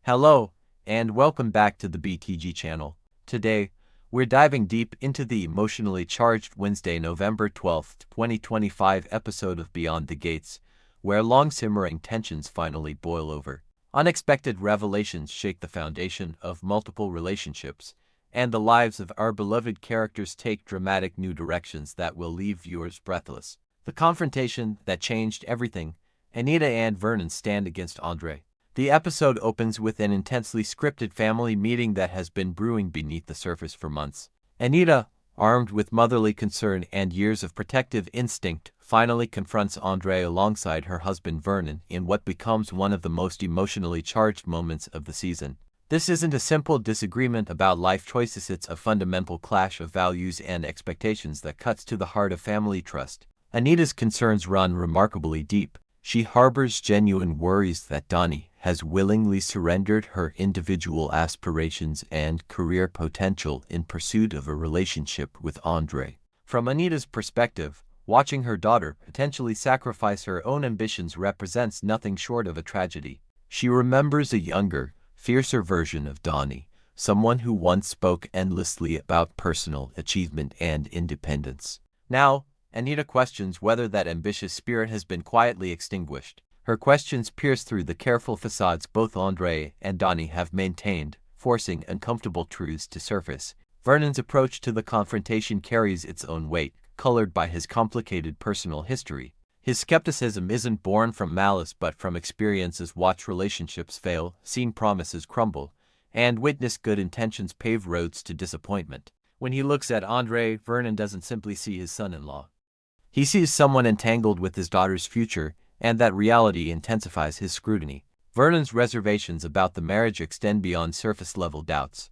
Hello, and welcome back to the BTG channel. Today, we're diving deep into the emotionally charged Wednesday, November 12th, 2025 episode of Beyond the Gates, where long-simmering tensions finally boil over. Unexpected revelations shake the foundation of multiple relationships, and the lives of our beloved characters take dramatic new directions that will leave viewers breathless. The confrontation that changed everything. Anita and Vernon stand against Andre. The episode opens with an intensely scripted family meeting that has been brewing beneath the surface for months. Anita, armed with motherly concern and years of protective instinct, finally confronts Andre alongside her husband Vernon in what becomes one of the most emotionally charged moments of the season. This isn't a simple disagreement about life choices, it's a fundamental clash of values and expectations that cuts to the heart of family trust. Anita's concerns run remarkably deep. She harbors genuine worries that Donnie has willingly surrendered her individual aspirations and career potential in pursuit of a relationship with Andre. From Anita's perspective, watching her daughter potentially sacrifice her own ambitions represents nothing short of a tragedy. She remembers a younger, fiercer version of Donnie, someone who once spoke endlessly about personal achievement and independence. Now, Anita questions whether that ambitious spirit has been quietly extinguished. Her questions pierce through the careful facades both Andre and Donnie have maintained, forcing uncomfortable truths to surface. Vernon's approach to the confrontation carries its own weight, colored by his complicated personal history. His skepticism isn't born from malice but from experience as watched relationships fail, seen promises crumble, and witnessed good intentions pave roads to disappointment. When he looks at Andre, Vernon doesn't simply see his son-in-law. He sees someone entangled with his daughter's future, and that reality intensifies his scrutiny. Vernon's reservations about the marriage extend beyond surface-level doubts.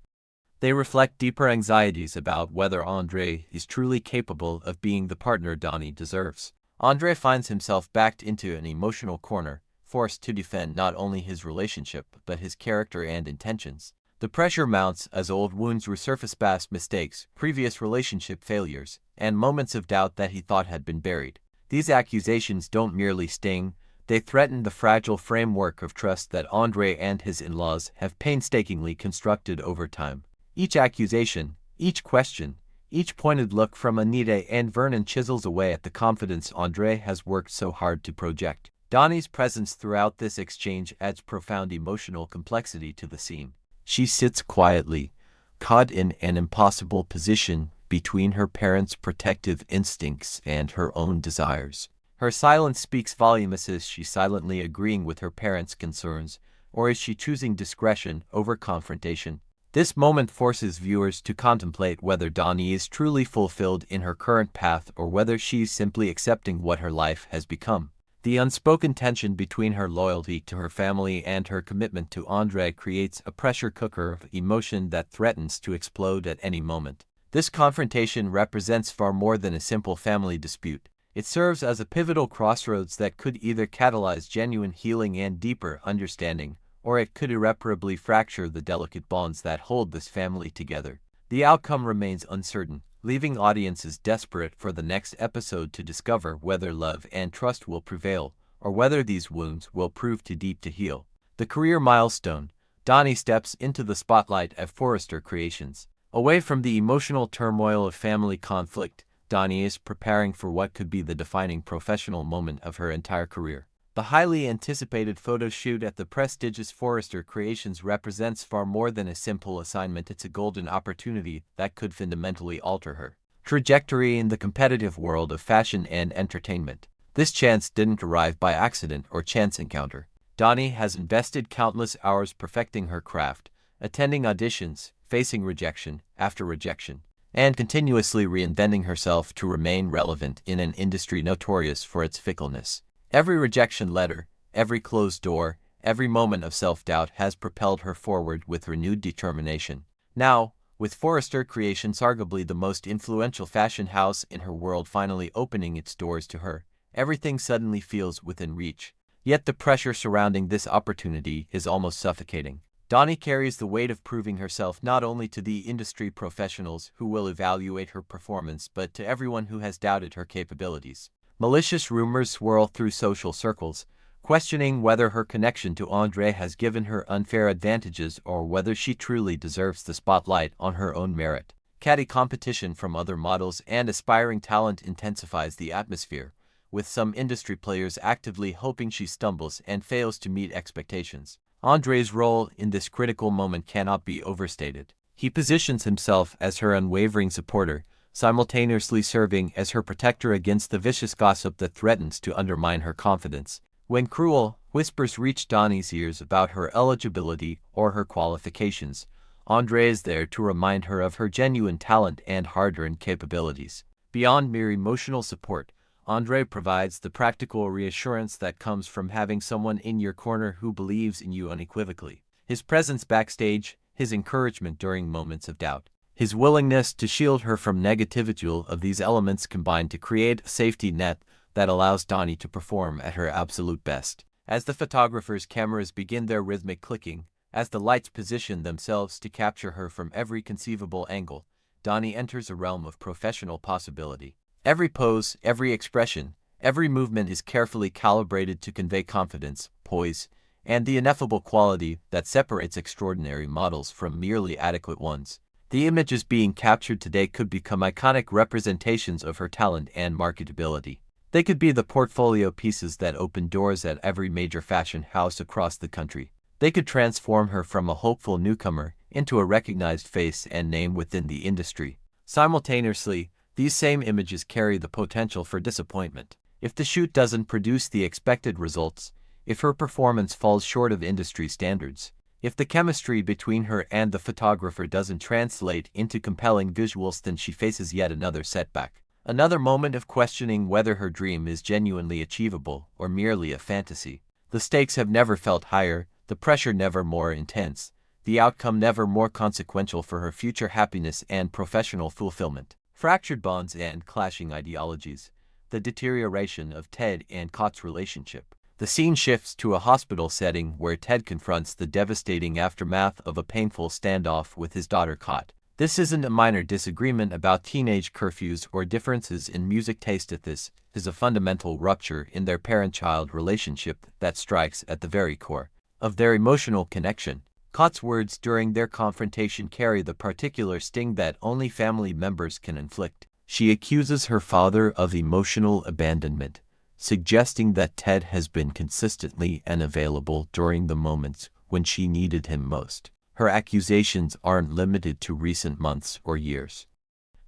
They reflect deeper anxieties about whether Andre is truly capable of being the partner Donnie deserves. Andre finds himself backed into an emotional corner, forced to defend not only his relationship but his character and intentions. The pressure mounts as old wounds resurface, past mistakes, previous relationship failures, and moments of doubt that he thought had been buried. These accusations don't merely sting, they threaten the fragile framework of trust that Andre and his in-laws have painstakingly constructed over time. Each accusation, each question, each pointed look from Anita and Vernon chisels away at the confidence Andre has worked so hard to project. Donnie's presence throughout this exchange adds profound emotional complexity to the scene. She sits quietly, caught in an impossible position between her parents' protective instincts and her own desires. Her silence speaks volumes. Is she silently agreeing with her parents' concerns, or is she choosing discretion over confrontation? This moment forces viewers to contemplate whether Donnie is truly fulfilled in her current path or whether she's simply accepting what her life has become. The unspoken tension between her loyalty to her family and her commitment to Andre creates a pressure cooker of emotion that threatens to explode at any moment. This confrontation represents far more than a simple family dispute. It serves as a pivotal crossroads that could either catalyze genuine healing and deeper understanding, or it could irreparably fracture the delicate bonds that hold this family together. The outcome remains uncertain, leaving audiences desperate for the next episode to discover whether love and trust will prevail, or whether these wounds will prove too deep to heal. The career milestone. Donnie steps into the spotlight at Forrester Creations. Away from the emotional turmoil of family conflict, Donnie is preparing for what could be the defining professional moment of her entire career. The highly anticipated photo shoot at the prestigious Forrester Creations represents far more than a simple assignment. It's a golden opportunity that could fundamentally alter her trajectory in the competitive world of fashion and entertainment. This chance didn't arrive by accident or chance encounter. Donnie has invested countless hours perfecting her craft, attending auditions, facing rejection after rejection, and continuously reinventing herself to remain relevant in an industry notorious for its fickleness. Every rejection letter, every closed door, every moment of self-doubt has propelled her forward with renewed determination. Now, with Forrester Creations, arguably the most influential fashion house in her world, finally opening its doors to her, everything suddenly feels within reach. Yet the pressure surrounding this opportunity is almost suffocating. Donnie carries the weight of proving herself not only to the industry professionals who will evaluate her performance but to everyone who has doubted her capabilities. Malicious rumors swirl through social circles, questioning whether her connection to Andre has given her unfair advantages or whether she truly deserves the spotlight on her own merit. Catty competition from other models and aspiring talent intensifies the atmosphere, with some industry players actively hoping she stumbles and fails to meet expectations. Andre's role in this critical moment cannot be overstated. He positions himself as her unwavering supporter, simultaneously serving as her protector against the vicious gossip that threatens to undermine her confidence. When cruel whispers reach Donnie's ears about her eligibility or her qualifications, Andre is there to remind her of her genuine talent and hard-earned capabilities. Beyond mere emotional support, Andre provides the practical reassurance that comes from having someone in your corner who believes in you unequivocally. His presence backstage, his encouragement during moments of doubt, his willingness to shield her from negativity, all of these elements combine to create a safety net that allows Donnie to perform at her absolute best. As the photographer's cameras begin their rhythmic clicking, as the lights position themselves to capture her from every conceivable angle, Donnie enters a realm of professional possibility. Every pose, every expression, every movement is carefully calibrated to convey confidence, poise, and the ineffable quality that separates extraordinary models from merely adequate ones. The images being captured today could become iconic representations of her talent and marketability. They could be the portfolio pieces that open doors at every major fashion house across the country. They could transform her from a hopeful newcomer into a recognized face and name within the industry. Simultaneously, these same images carry the potential for disappointment. If the shoot doesn't produce the expected results, if her performance falls short of industry standards, if the chemistry between her and the photographer doesn't translate into compelling visuals, then she faces yet another setback. Another moment of questioning whether her dream is genuinely achievable or merely a fantasy. The stakes have never felt higher, the pressure never more intense, the outcome never more consequential for her future happiness and professional fulfillment. Fractured bonds and clashing ideologies. The deterioration of Ted and Cot's relationship. The scene shifts to a hospital setting where Ted confronts the devastating aftermath of a painful standoff with his daughter Cot. This isn't a minor disagreement about teenage curfews or differences in music taste. This is a fundamental rupture in their parent-child relationship that strikes at the very core of their emotional connection. Cot's words during their confrontation carry the particular sting that only family members can inflict. She accuses her father of emotional abandonment, suggesting that Ted has been consistently unavailable during the moments when she needed him most. Her accusations aren't limited to recent months or years.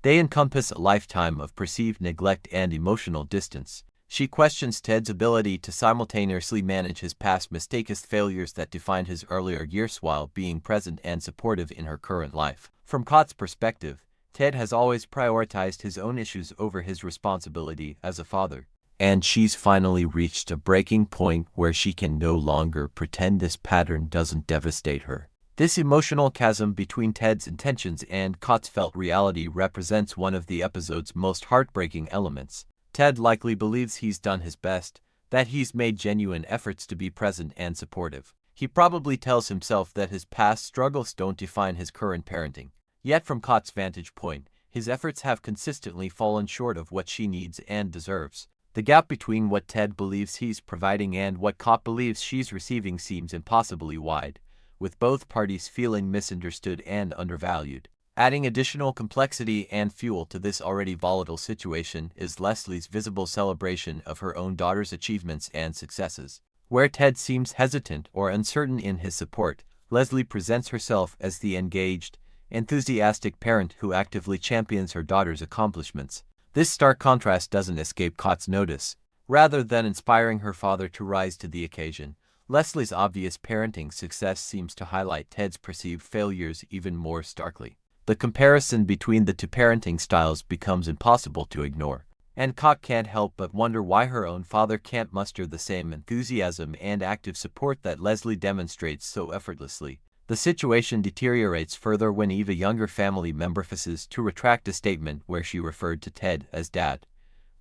They encompass a lifetime of perceived neglect and emotional distance. She questions Ted's ability to simultaneously manage his past mistakes, failures that defined his earlier years, while being present and supportive in her current life. From Cot's perspective, Ted has always prioritized his own issues over his responsibility as a father. And she's finally reached a breaking point where she can no longer pretend this pattern doesn't devastate her. This emotional chasm between Ted's intentions and Cot's felt reality represents one of the episode's most heartbreaking elements. Ted likely believes he's done his best, that he's made genuine efforts to be present and supportive. He probably tells himself that his past struggles don't define his current parenting. Yet from Cot's vantage point, his efforts have consistently fallen short of what she needs and deserves. The gap between what Ted believes he's providing and what Cot believes she's receiving seems impossibly wide, with both parties feeling misunderstood and undervalued. Adding additional complexity and fuel to this already volatile situation is Leslie's visible celebration of her own daughter's achievements and successes. Where Ted seems hesitant or uncertain in his support, Leslie presents herself as the engaged, enthusiastic parent who actively champions her daughter's accomplishments. This stark contrast doesn't escape Cot's notice. Rather than inspiring her father to rise to the occasion, Leslie's obvious parenting success seems to highlight Ted's perceived failures even more starkly. The comparison between the two parenting styles becomes impossible to ignore, and Cot can't help but wonder why her own father can't muster the same enthusiasm and active support that Leslie demonstrates so effortlessly. The situation deteriorates further when Eva, younger family member, refuses to retract a statement where she referred to Ted as Dad.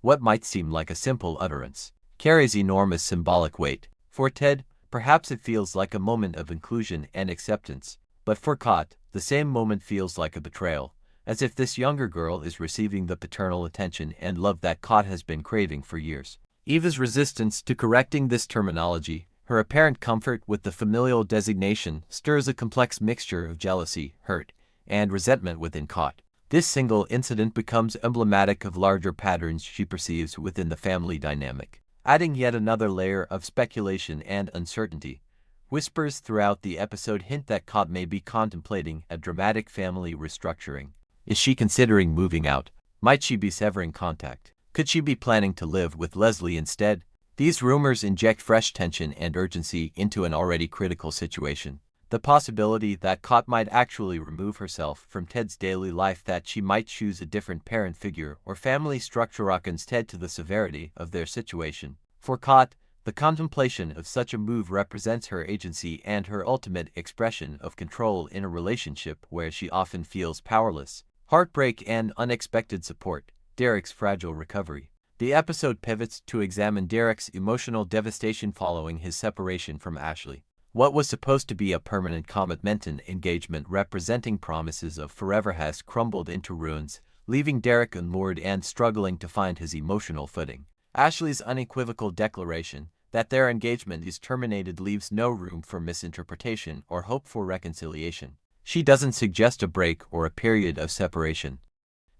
What might seem like a simple utterance carries enormous symbolic weight. For Ted, perhaps it feels like a moment of inclusion and acceptance, but for Cot, the same moment feels like a betrayal, as if this younger girl is receiving the paternal attention and love that Cot has been craving for years. Eva's resistance to correcting this terminology, her apparent comfort with the familial designation, stirs a complex mixture of jealousy, hurt, and resentment within Cot. This single incident becomes emblematic of larger patterns she perceives within the family dynamic, adding yet another layer of speculation and uncertainty. Whispers throughout the episode hint that Cot may be contemplating a dramatic family restructuring. Is she considering moving out? Might she be severing contact? Could she be planning to live with Leslie instead? These rumors inject fresh tension and urgency into an already critical situation. The possibility that Cot might actually remove herself from Ted's daily life, that she might choose a different parent figure or family structure rockens Ted to the severity of their situation. For Cot, the contemplation of such a move represents her agency and her ultimate expression of control in a relationship where she often feels powerless. Heartbreak and unexpected support. Derek's fragile recovery. The episode pivots to examine Derek's emotional devastation following his separation from Ashley. What was supposed to be a permanent commitment and engagement representing promises of forever has crumbled into ruins, leaving Derek unmoored and struggling to find his emotional footing. Ashley's unequivocal declaration that their engagement is terminated leaves no room for misinterpretation or hope for reconciliation. She doesn't suggest a break or a period of separation.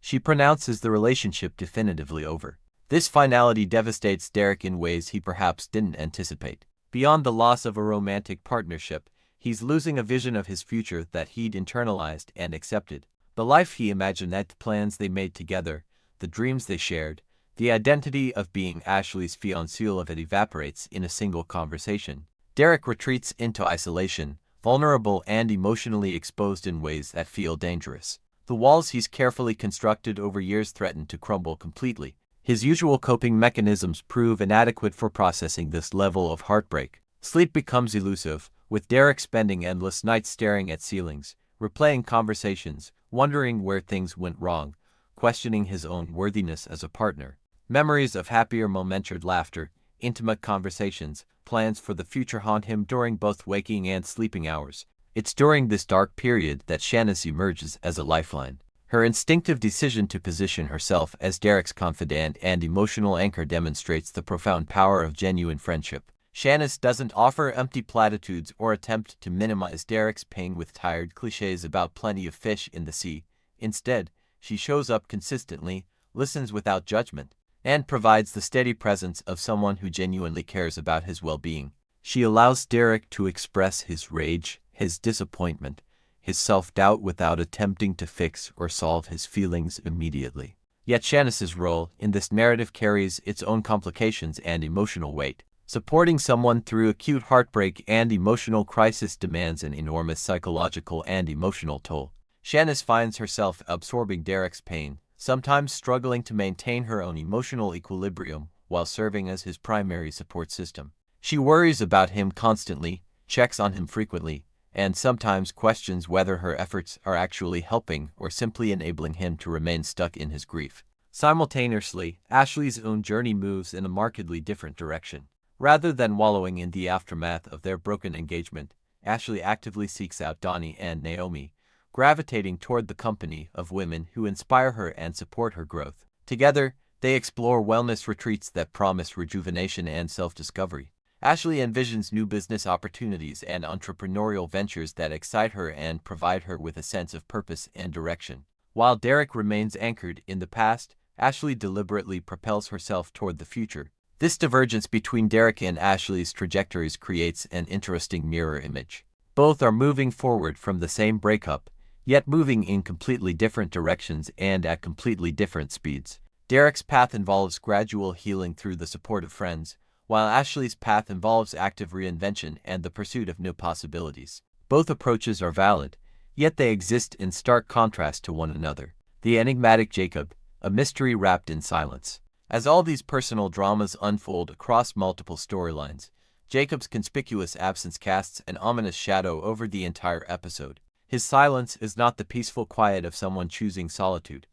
She pronounces the relationship definitively over. This finality devastates Derek in ways he perhaps didn't anticipate. Beyond the loss of a romantic partnership, he's losing a vision of his future that he'd internalized and accepted. The life he imagined, the plans they made together, the dreams they shared, the identity of being Ashley's fiancé evaporates in a single conversation. Derek retreats into isolation, vulnerable and emotionally exposed in ways that feel dangerous. The walls he's carefully constructed over years threaten to crumble completely. His usual coping mechanisms prove inadequate for processing this level of heartbreak. Sleep becomes elusive, with Derek spending endless nights staring at ceilings, replaying conversations, wondering where things went wrong, questioning his own worthiness as a partner. Memories of happier momented laughter, intimate conversations, plans for the future haunt him during both waking and sleeping hours. It's during this dark period that Shannon emerges as a lifeline. Her instinctive decision to position herself as Derek's confidant and emotional anchor demonstrates the profound power of genuine friendship. Shannon doesn't offer empty platitudes or attempt to minimize Derek's pain with tired cliches about plenty of fish in the sea. Instead, she shows up consistently, listens without judgment, and provides the steady presence of someone who genuinely cares about his well-being. She allows Derek to express his rage, his disappointment, his self-doubt without attempting to fix or solve his feelings immediately. Yet Shannon's role in this narrative carries its own complications and emotional weight. Supporting someone through acute heartbreak and emotional crisis demands an enormous psychological and emotional toll. Shannon finds herself absorbing Derek's pain, sometimes struggling to maintain her own emotional equilibrium while serving as his primary support system. She worries about him constantly, checks on him frequently, and sometimes questions whether her efforts are actually helping or simply enabling him to remain stuck in his grief. Simultaneously, Ashley's own journey moves in a markedly different direction. Rather than wallowing in the aftermath of their broken engagement, Ashley actively seeks out Donnie and Naomi, gravitating toward the company of women who inspire her and support her growth. Together, they explore wellness retreats that promise rejuvenation and self-discovery. Ashley envisions new business opportunities and entrepreneurial ventures that excite her and provide her with a sense of purpose and direction. While Derek remains anchored in the past, Ashley deliberately propels herself toward the future. This divergence between Derek and Ashley's trajectories creates an interesting mirror image. Both are moving forward from the same breakup, yet moving in completely different directions and at completely different speeds. Derek's path involves gradual healing through the support of friends, while Ashley's path involves active reinvention and the pursuit of new possibilities. Both approaches are valid, yet they exist in stark contrast to one another. The enigmatic Jacob, a mystery wrapped in silence. As all these personal dramas unfold across multiple storylines, Jacob's conspicuous absence casts an ominous shadow over the entire episode. His silence is not the peaceful quiet of someone choosing solitude.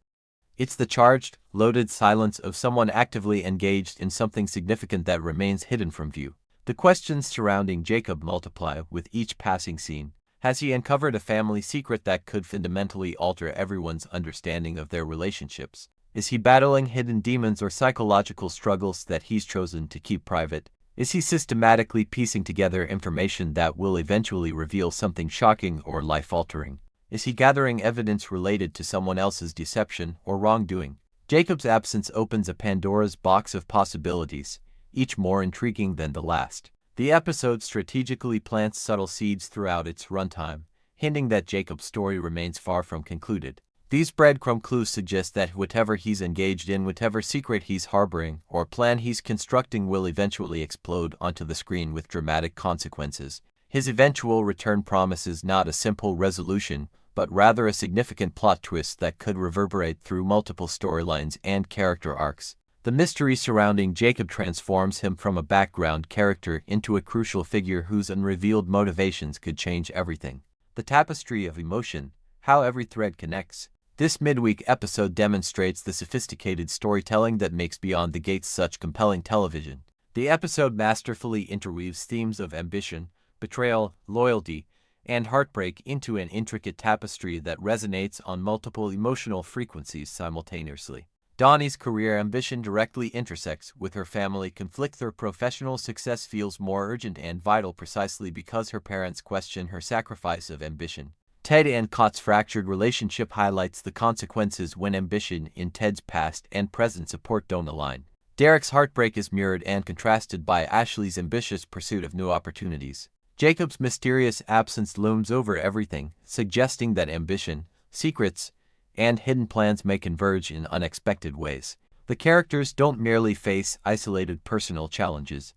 It's the charged, loaded silence of someone actively engaged in something significant that remains hidden from view. The questions surrounding Jacob multiply with each passing scene. Has he uncovered a family secret that could fundamentally alter everyone's understanding of their relationships? Is he battling hidden demons or psychological struggles that he's chosen to keep private? Is he systematically piecing together information that will eventually reveal something shocking or life-altering? Is he gathering evidence related to someone else's deception or wrongdoing? Jacob's absence opens a Pandora's box of possibilities, each more intriguing than the last. The episode strategically plants subtle seeds throughout its runtime, hinting that Jacob's story remains far from concluded. These breadcrumb clues suggest that whatever he's engaged in, whatever secret he's harboring, or plan he's constructing will eventually explode onto the screen with dramatic consequences. His eventual return promises not a simple resolution, but rather a significant plot twist that could reverberate through multiple storylines and character arcs. The mystery surrounding Jacob transforms him from a background character into a crucial figure whose unrevealed motivations could change everything. The tapestry of emotion, how every thread connects. This midweek episode demonstrates the sophisticated storytelling that makes Beyond the Gates such compelling television. The episode masterfully interweaves themes of ambition, betrayal, loyalty, and heartbreak into an intricate tapestry that resonates on multiple emotional frequencies simultaneously. Donnie's career ambition directly intersects with her family conflict. Her professional success feels more urgent and vital precisely because her parents question her sacrifice of ambition. Ted and Cott's fractured relationship highlights the consequences when ambition in Ted's past and present support don't align. Derek's heartbreak is mirrored and contrasted by Ashley's ambitious pursuit of new opportunities. Jacob's mysterious absence looms over everything, suggesting that ambition, secrets, and hidden plans may converge in unexpected ways. The characters don't merely face isolated personal challenges.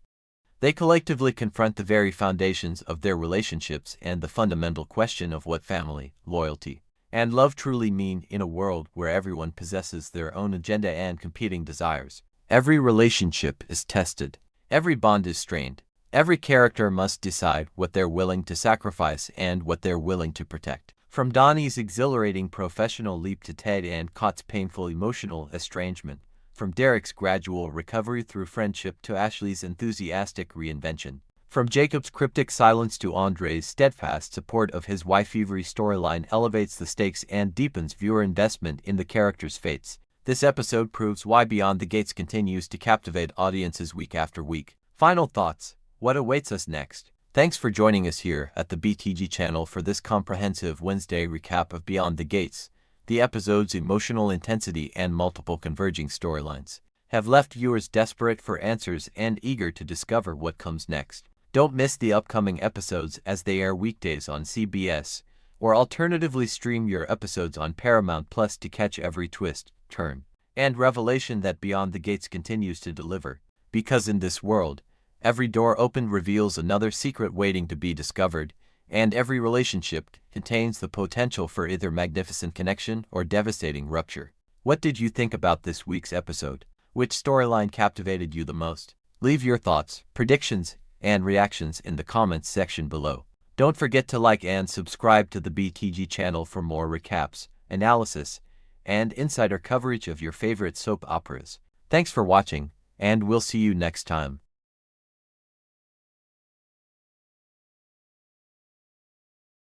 They collectively confront the very foundations of their relationships and the fundamental question of what family, loyalty, and love truly mean in a world where everyone possesses their own agenda and competing desires. Every relationship is tested. Every bond is strained. Every character must decide what they're willing to sacrifice and what they're willing to protect. From Donnie's exhilarating professional leap to Ted and Cott's painful emotional estrangement, from Derek's gradual recovery through friendship to Ashley's enthusiastic reinvention, from Jacob's cryptic silence to Andre's steadfast support of his wife, every storyline elevates the stakes and deepens viewer investment in the characters' fates. This episode proves why Beyond the Gates continues to captivate audiences week after week. Final thoughts: what awaits us next? Thanks for joining us here at the BTG channel for this comprehensive Wednesday recap of Beyond the Gates. The episode's emotional intensity and multiple converging storylines have left viewers desperate for answers and eager to discover what comes next. Don't miss the upcoming episodes as they air weekdays on CBS, or alternatively stream your episodes on Paramount Plus to catch every twist, turn, and revelation that Beyond the Gates continues to deliver. Because in this world, every door opened reveals another secret waiting to be discovered, and every relationship contains the potential for either magnificent connection or devastating rupture. What did you think about this week's episode? Which storyline captivated you the most? Leave your thoughts, predictions, and reactions in the comments section below. Don't forget to like and subscribe to the BTG channel for more recaps, analysis, and insider coverage of your favorite soap operas. Thanks for watching, and we'll see you next time.